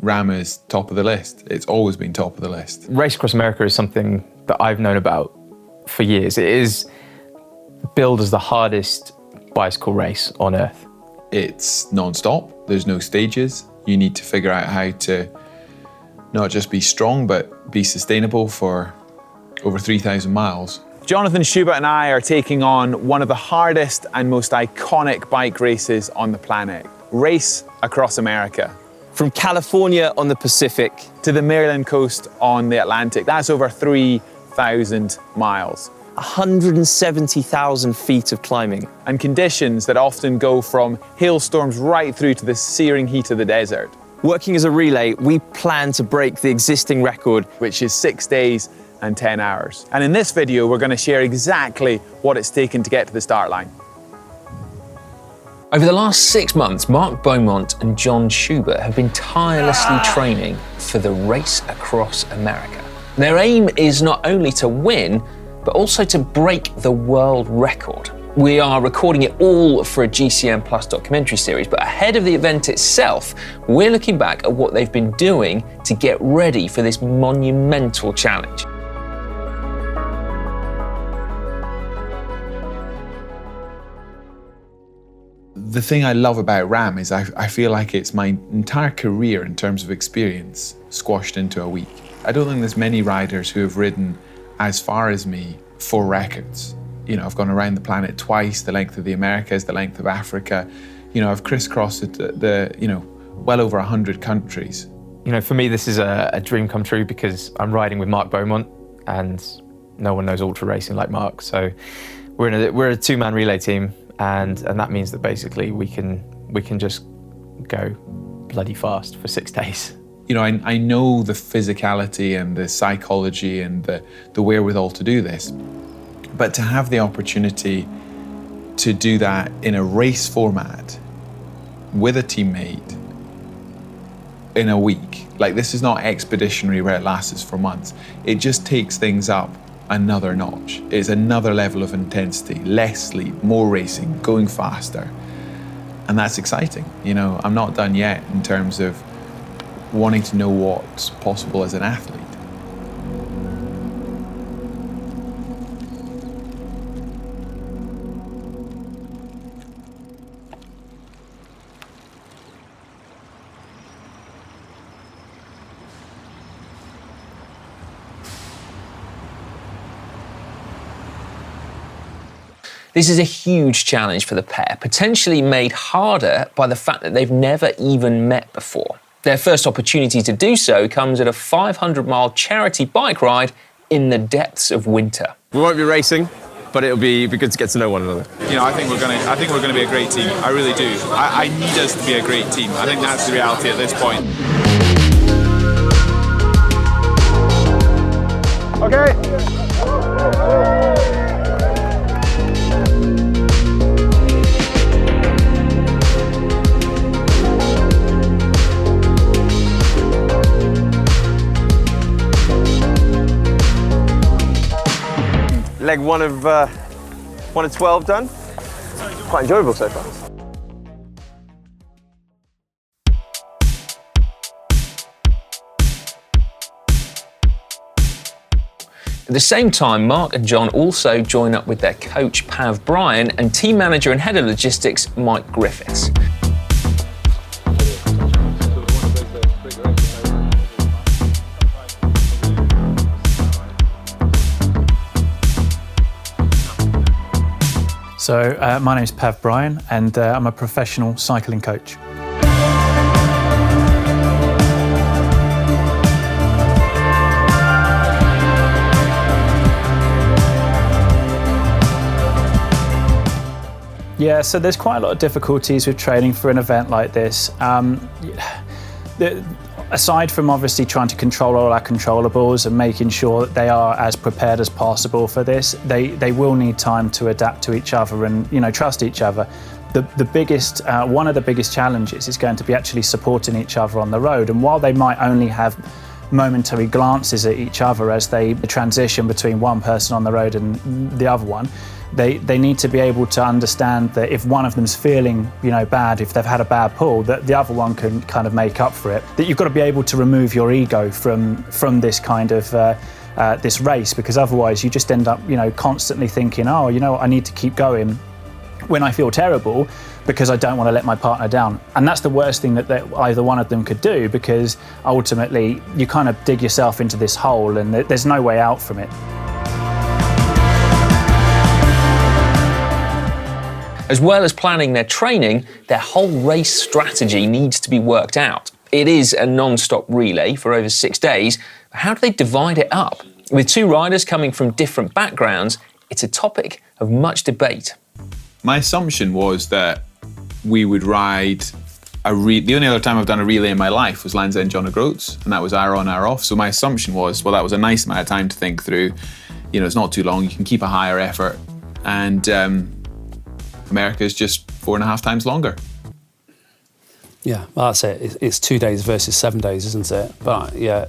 RAAM is top of the list. It's always been top of the list. Race Across America is something that I've known about for years. It is billed as the hardest bicycle race on earth. It's non-stop, there's no stages. You need to figure out how to not just be strong, but be sustainable for over 3,000 miles. Jonathan Shubert and I are taking on one of the hardest and most iconic bike races on the planet. Race Across America. From California on the Pacific to the Maryland coast on the Atlantic. That's over 3,000 miles. 170,000 feet of climbing. And conditions that often go from hailstorms right through to the searing heat of the desert. Working as a relay, we plan to break the existing record, which is 6 days and 10 hours. And in this video, we're going to share exactly what it's taken to get to the start line. Over the last 6 months, Mark Beaumont and Jon Shubert have been tirelessly training for the Race Across America. Their aim is not only to win, but also to break the world record. We are recording it all for a GCN Plus documentary series, but ahead of the event itself, we're looking back at what they've been doing to get ready for this monumental challenge. The thing I love about RAAM is I feel like it's my entire career in terms of experience squashed into a week. I don't think there's many riders who have ridden as far as me for records. You know, I've gone around the planet twice, the length of the Americas, the length of Africa. You know, I've crisscrossed well over 100 countries. You know, for me, this is a dream come true because I'm riding with Mark Beaumont and no one knows ultra racing like Mark. So we're a two-man relay team and that means that basically we can just go bloody fast for 6 days. You know, I know the physicality and the psychology and the wherewithal to do this, but to have the opportunity to do that in a race format with a teammate in a week, like this is not expeditionary where it lasts for months. It just takes things up another notch. It's another level of intensity, less sleep, more racing, going faster. And that's exciting. You know, I'm not done yet in terms of wanting to know what's possible as an athlete. This is a huge challenge for the pair, potentially made harder by the fact that they've never even met before. Their first opportunity to do so comes at a 500-mile charity bike ride in the depths of winter. We won't be racing, but it'll be good to get to know one another. You know, I think we're gonna be a great team. I really do. I need us to be a great team. I think that's the reality at this point. Okay. Leg one of 12 done. Quite enjoyable so far. At the same time, Mark and Jon also join up with their coach, Pav Bryan, and team manager and head of logistics, Mike Griffiths. So my name is Pav Bryan and I'm a professional cycling coach. Yeah, so there's quite a lot of difficulties with training for an event like this. Aside from obviously trying to control all our controllables and making sure that they are as prepared as possible for this, they will need time to adapt to each other and, you know, trust each other. One of the biggest challenges is going to be actually supporting each other on the road. And while they might only have momentary glances at each other as they transition between one person on the road and the other one, They need to be able to understand that if one of them's feeling, bad, if they've had a bad pull, that the other one can kind of make up for it. That you've got to be able to remove your ego from this kind of this race, because otherwise you just end up, constantly thinking, oh, I need to keep going when I feel terrible because I don't want to let my partner down. And that's the worst thing that either one of them could do, because ultimately you kind of dig yourself into this hole and there's no way out from it. As well as planning their training, their whole race strategy needs to be worked out. It is a non-stop relay for over 6 days. How do they divide it up? With two riders coming from different backgrounds, it's a topic of much debate. My assumption was that we would ride the only other time I've done a relay in my life was Land's End John O'Groats, and that was hour on, hour off. So my assumption was, well, that was a nice amount of time to think through. It's not too long, you can keep a higher effort. And America's just 4.5 times longer. Yeah, well, that's it. It's 2 days versus 7 days, isn't it? But yeah,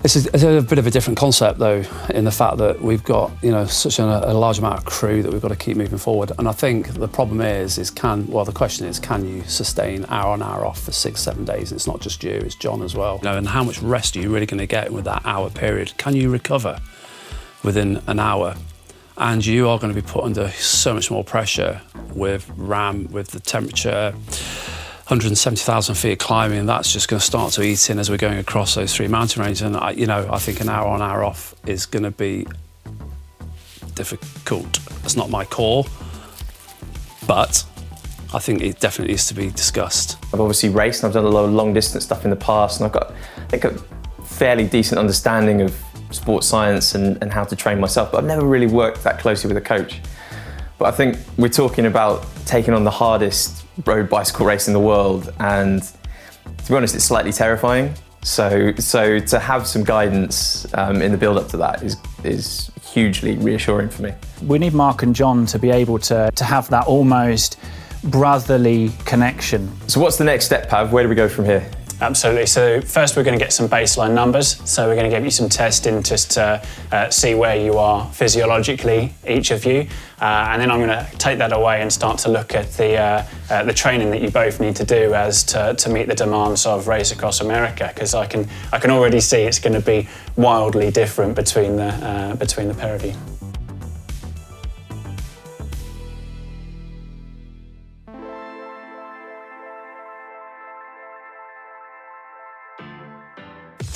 it's a bit of a different concept, though, in the fact that we've got, such a large amount of crew that we've got to keep moving forward. And I think the problem the question is, can you sustain hour on, hour off for 6-7 days? It's not just you, it's John as well. And how much rest are you really going to get with that hour period? Can you recover within an hour? And you are going to be put under so much more pressure with RAAM, with the temperature, 170,000 feet of climbing, and that's just going to start to eat in as we're going across those 3 mountain ranges. And I think an hour on, hour off is going to be difficult. It's not my core, but I think it definitely needs to be discussed. I've obviously raced and I've done a lot of long distance stuff in the past, and I've got, I think, a fairly decent understanding of sports science and how to train myself, but I've never really worked that closely with a coach. But I think we're talking about taking on the hardest road bicycle race in the world, and to be honest, it's slightly terrifying. So to have some guidance in the build-up to that is hugely reassuring for me. We need Mark and Jon to be able to have that almost brotherly connection. So what's the next step, Pav? Where do we go from here? Absolutely. So first we're going to get some baseline numbers. So we're going to give you some testing just to see where you are physiologically, each of you. And then I'm going to take that away and start to look at the training that you both need to do as to meet the demands of Race Across America, because I can already see it's going to be wildly different between the pair of you.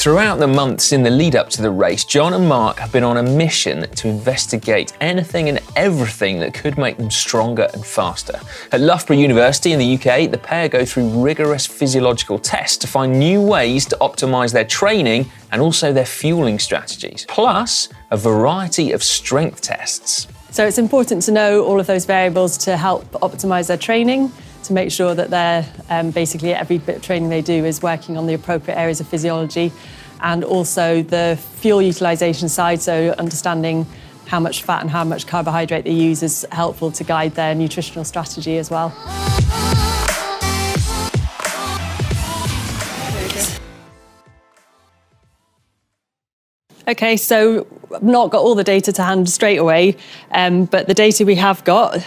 Throughout the months in the lead up to the race, Jon and Mark have been on a mission to investigate anything and everything that could make them stronger and faster. At Loughborough University in the UK, the pair go through rigorous physiological tests to find new ways to optimise their training and also their fuelling strategies, plus a variety of strength tests. So it's important to know all of those variables to help optimise their training, to make sure that they're basically every bit of training they do is working on the appropriate areas of physiology, and also the fuel utilisation side, so understanding how much fat and how much carbohydrate they use is helpful to guide their nutritional strategy as well. Okay, so I've not got all the data to hand straight away, but the data we have got,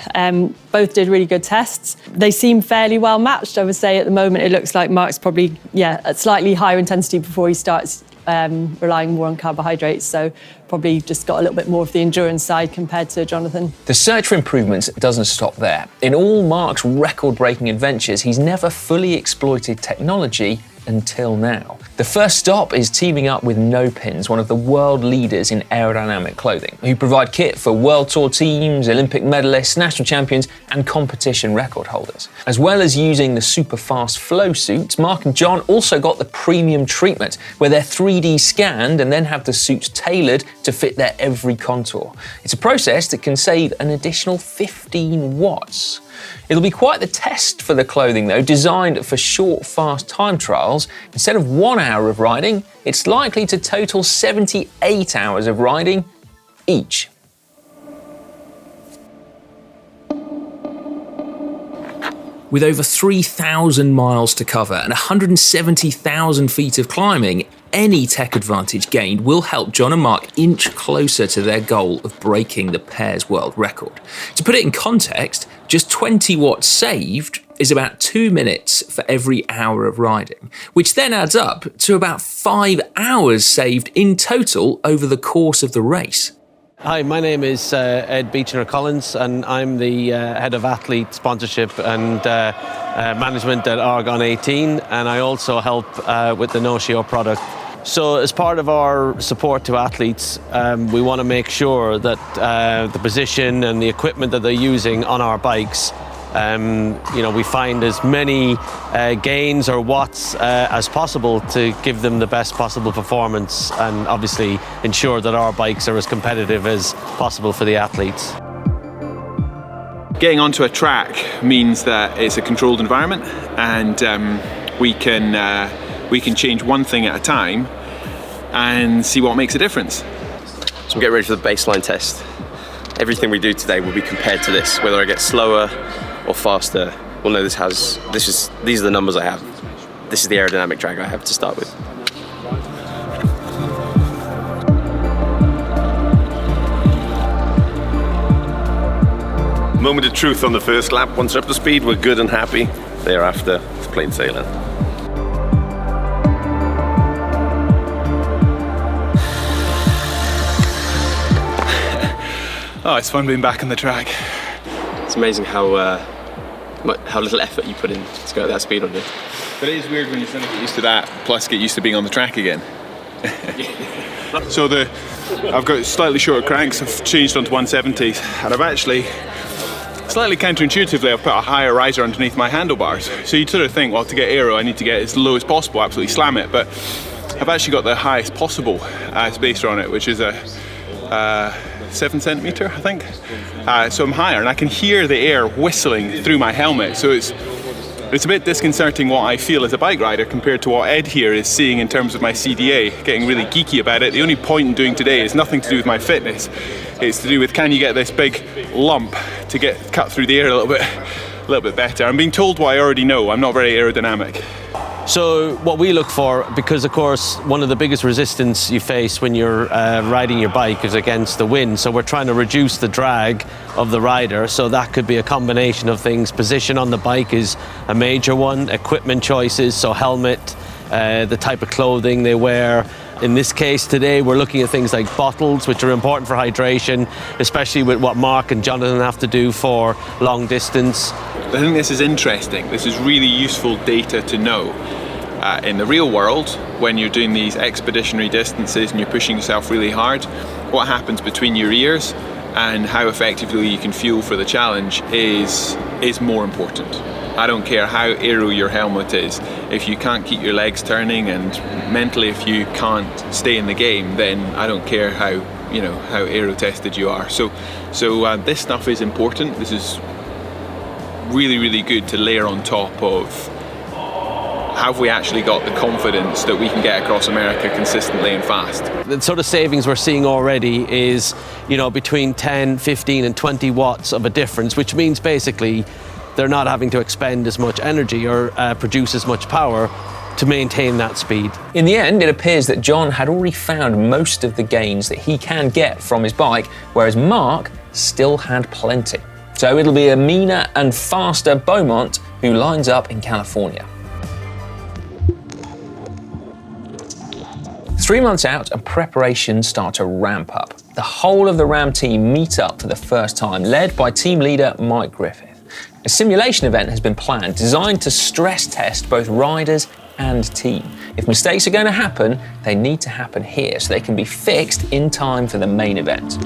both did really good tests. They seem fairly well matched, I would say. At the moment, it looks like Mark's probably, at slightly higher intensity before he starts relying more on carbohydrates, so probably just got a little bit more of the endurance side compared to Jonathan. The search for improvements doesn't stop there. In all Mark's record-breaking adventures, he's never fully exploited technology until now. The first stop is teaming up with No Pins, one of the world leaders in aerodynamic clothing, who provide kit for World Tour teams, Olympic medalists, national champions, and competition record holders. As well as using the super fast flow suits, Mark and Jon also got the premium treatment, where they're 3D scanned and then have the suits tailored to fit their every contour. It's a process that can save an additional 15 watts. It'll be quite the test for the clothing, though, designed for short, fast time trials. Instead of 1 hour of riding, it's likely to total 78 hours of riding each. With over 3,000 miles to cover and 170,000 feet of climbing, any tech advantage gained will help Jon and Mark inch closer to their goal of breaking the pair's world record. To put it in context, just 20 watts saved is about 2 minutes for every hour of riding, which then adds up to about 5 hours saved in total over the course of the race. Hi, my name is Ed Beechner-Collins, and I'm the head of athlete sponsorship and management at Argon 18, and I also help with the No-Show product. So as part of our support to athletes, we want to make sure that the position and the equipment that they're using on our bikes, we find as many gains or watts as possible to give them the best possible performance, and obviously ensure that our bikes are as competitive as possible for the athletes. Getting onto a track means that it's a controlled environment, and we can change one thing at a time and see what makes a difference. So I'm getting ready for the baseline test. Everything we do today will be compared to this, whether I get slower or faster. Well, no, these are the numbers I have. This is the aerodynamic drag I have to start with. Moment of truth on the first lap. Once we're up to speed, we're good and happy. Thereafter, it's plain sailing. Oh, it's fun being back on the track. It's amazing how little effort you put in to go at that speed on it. But it is weird when you suddenly get used to that, plus get used to being on the track again. So I've got slightly shorter cranks. I've changed onto 170s, and I've actually, slightly counterintuitively, I've put a higher riser underneath my handlebars. So you'd sort of think, well, to get aero, I need to get as low as possible, absolutely slam it. But I've actually got the highest possible spacer on it, which is a 7 centimeter, I think. So I'm higher, and I can hear the air whistling through my helmet. So it's a bit disconcerting what I feel as a bike rider compared to what Ed here is seeing in terms of my CDA, getting really geeky about it. The only point in doing today is nothing to do with my fitness. It's to do with, can you get this big lump to get cut through the air a little bit better. I'm being told what I already know. I'm not very aerodynamic. So what we look for, because of course one of the biggest resistance you face when you're riding your bike is against the wind, so we're trying to reduce the drag of the rider, so that could be a combination of things. Position on the bike is a major one, equipment choices, so helmet, the type of clothing they wear. In this case today, we're looking at things like bottles, which are important for hydration, especially with what Mark and Jonathan have to do for long distance. I think this is interesting. This is really useful data to know. In the real world, when you're doing these expeditionary distances and you're pushing yourself really hard, what happens between your ears and how effectively you can fuel for the challenge is more important. I don't care how aero your helmet is. If you can't keep your legs turning, and mentally if you can't stay in the game, then I don't care how aero tested you are. So this stuff is important. This is really, really good to layer on top of, have we actually got the confidence that we can get across America consistently and fast? The sort of savings we're seeing already is, between 10, 15 and 20 watts of a difference, which means basically they're not having to expend as much energy or produce as much power to maintain that speed. In the end, it appears that Jon had already found most of the gains that he can get from his bike, whereas Mark still had plenty. So it'll be a meaner and faster Beaumont who lines up in California. 3 months out and preparations start to ramp up. The whole of the RAAM team meet up for the first time, led by team leader Mike Griffith. A simulation event has been planned, designed to stress test both riders and team. If mistakes are going to happen, they need to happen here so they can be fixed in time for the main event.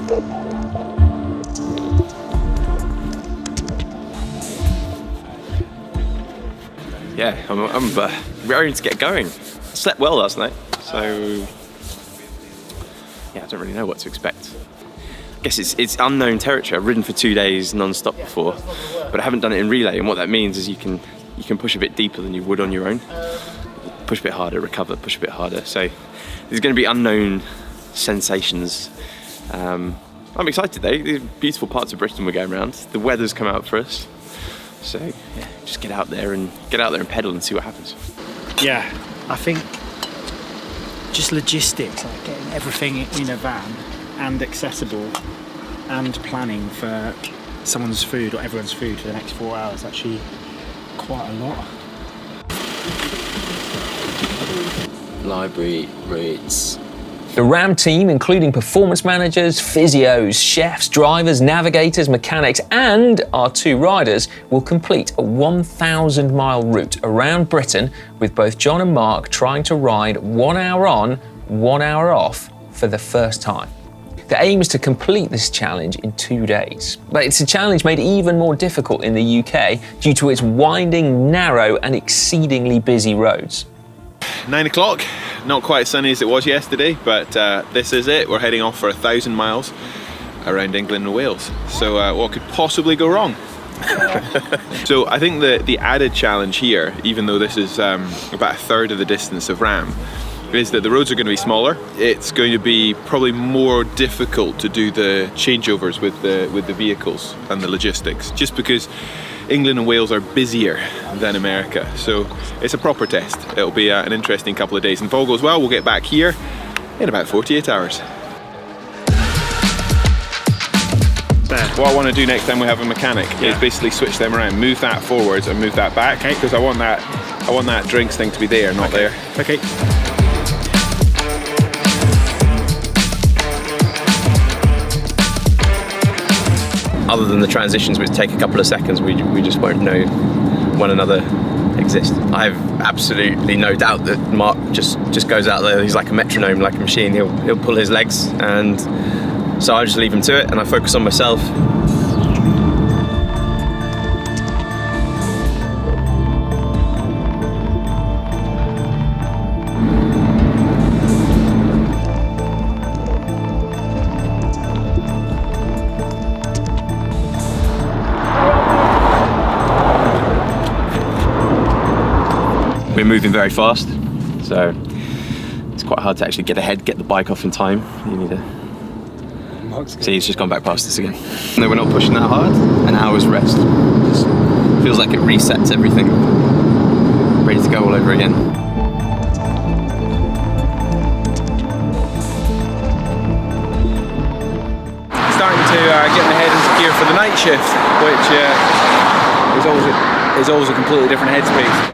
Yeah, I'm raring to get going. I slept well last night, so yeah, I don't really know what to expect. I guess it's unknown territory. I've ridden for 2 days non-stop before, but I haven't done it in relay, and what that means is you can push a bit deeper than you would on your own. Push a bit harder, recover, push a bit harder. So there's going to be unknown sensations. I'm excited though. The beautiful parts of Britain we're going around. The weather's come out for us. So yeah, just get out there and pedal and see what happens. Yeah, I think just logistics, like getting everything in a van and accessible, and planning for someone's food or everyone's food for the next 4 hours, actually quite a lot. Library routes. The RAAM team, including performance managers, physios, chefs, drivers, navigators, mechanics, and our 2 riders, will complete a 1,000-mile route around Britain, with both Jon and Mark trying to ride 1 hour on, 1 hour off for the first time. The aim is to complete this challenge in 2 days. But it's a challenge made even more difficult in the UK due to its winding, narrow, and exceedingly busy roads. 9 o'clock, not quite as sunny as it was yesterday, but this is it. We're heading off for 1,000 miles around England and Wales. So what could possibly go wrong? So I think the added challenge here, even though this is about a third of the distance of RAAM, is that the roads are going to be smaller. It's going to be probably more difficult to do the changeovers with the vehicles and the logistics, just because England and Wales are busier than America. So it's a proper test. It'll be an interesting couple of days. And if all goes well, we'll get back here in about 48 hours. What I want to do next time we have a mechanic is basically switch them around, move that forwards and move that back, because I want that drinks thing to be there, not there. Okay. Other than the transitions, which take a couple of seconds, we just won't know one another exist. I have absolutely no doubt that Mark just goes out there. He's like a metronome, like a machine. He'll pull his legs, and so I just leave him to it, and I focus on myself. We're moving very fast, so it's quite hard to actually get ahead, get the bike off in time. You need to see, he's just gone back past us again. No, we're not pushing that hard. An hour's rest. Just feels like it resets everything. Ready to go all over again. Starting to get my head into gear for the night shift, which is always a completely different headspace.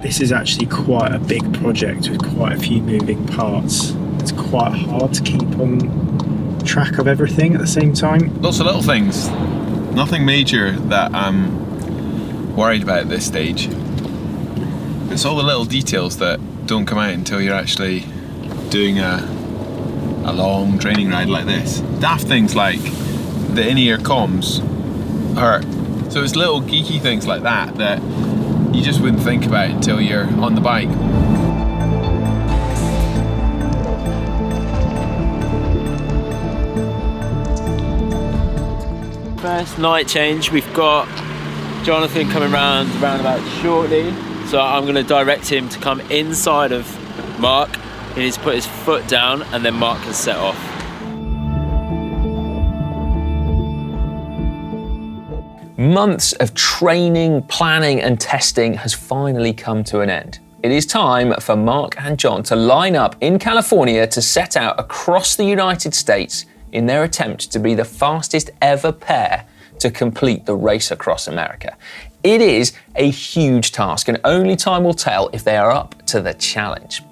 This is actually quite a big project with quite a few moving parts. It's quite hard to keep on track of everything at the same time. Lots of little things. Nothing major that I'm worried about at this stage. It's all the little details that don't come out until you're actually doing a long training ride like this. Daft things like the in-ear comms hurt. So it's little geeky things like that you just wouldn't think about until you're on the bike. First night change, we've got Jonathan coming round about shortly. So I'm going to direct him to come inside of Mark. He needs to put his foot down and then Mark can set off. Months of training, planning and testing has finally come to an end. It is time for Mark and Jon to line up in California to set out across the United States in their attempt to be the fastest ever pair to complete the race across America. It is a huge task, and only time will tell if they are up to the challenge.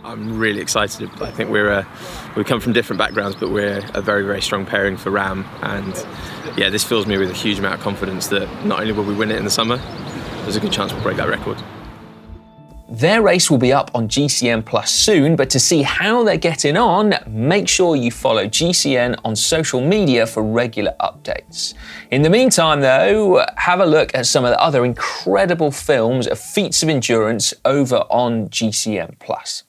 I'm really excited. I think we come from different backgrounds, but we're a very, very strong pairing for RAAM. And yeah, this fills me with a huge amount of confidence that not only will we win it in the summer, there's a good chance we'll break that record. Their race will be up on GCN Plus soon, but to see how they're getting on, make sure you follow GCN on social media for regular updates. In the meantime though, have a look at some of the other incredible films of feats of endurance over on GCN Plus.